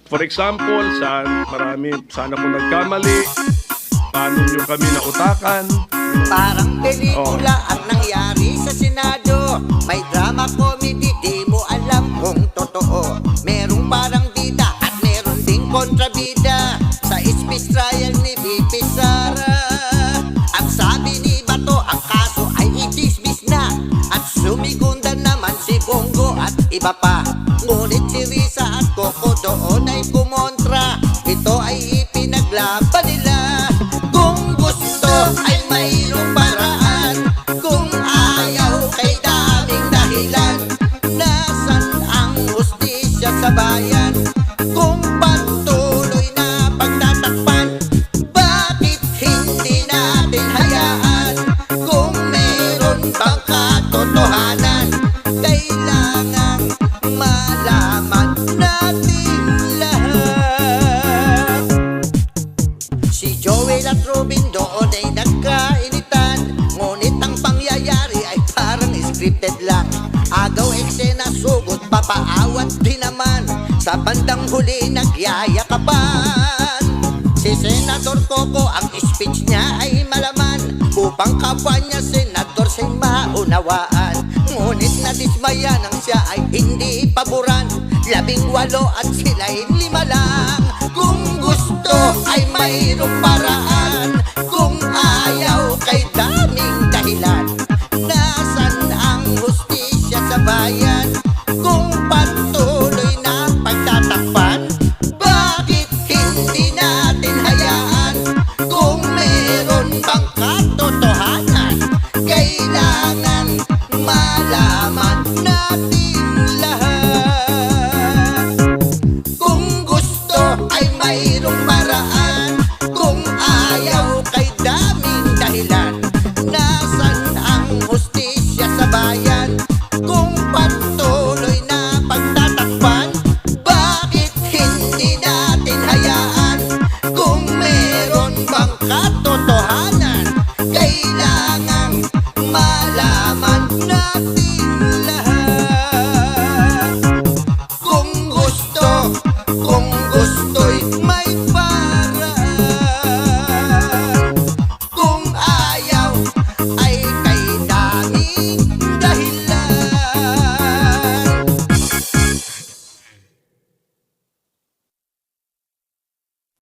For example, sana kung nagkamali, paano nyo kami nautakan? Parang pelikula ang nangyari sa Senado. May drama comedy, di mo alam kung totoo. Merong parang bida at meron ding kontrabida sa speech trial ni VP Sara. Ang sabi ni Bato, ang kaso ay i-dismiss na, at sumigunda naman si Bongo at iba pa. Ngunit si Risa at Coco doon ay kumontra. Ito ay ipinaglaban nila. Kung gusto ay mayroong paraan, kung ayaw kay daming dahilan. Nasaan ang hustisya sa bayan? Kung patuloy na pagtatakpan, bakit hindi natin hayaan? Kung meron bang katotohanan, kailangan malaman natin lahat. Si Joel at Robin doon ay nagkainitan, ngunit ang pangyayari ay parang scripted lang. Agaw, eksena, sugot, papaawat din naman. Sa bandang huli nagyayakapan. Si Senador Coco, ang speech niya ay malaman. Upang kapwa niya senador siya'y maunawaan. Ngunit nadismaya nang siya ay hindi paboran. 18 at sila'y 5 lang. Kung gusto ay mayroong paraan, kung ayaw kay daming dahilan. Nasaan ang hustisya sa bayan? Kung patuloy na pagtatakpan, bakit hindi natin hayaan? Kung meron bang katotohanan, kailangan malaman natin lahat. Kung gusto ay mayroong paraan, kung ayaw kay daming dahilan. Nasaan ang hustisya sa bayan? Kung patuloy na pagtatakpan, bakit hindi natin hayaan? Kung meron bang katotohanan, kailangan malaman natin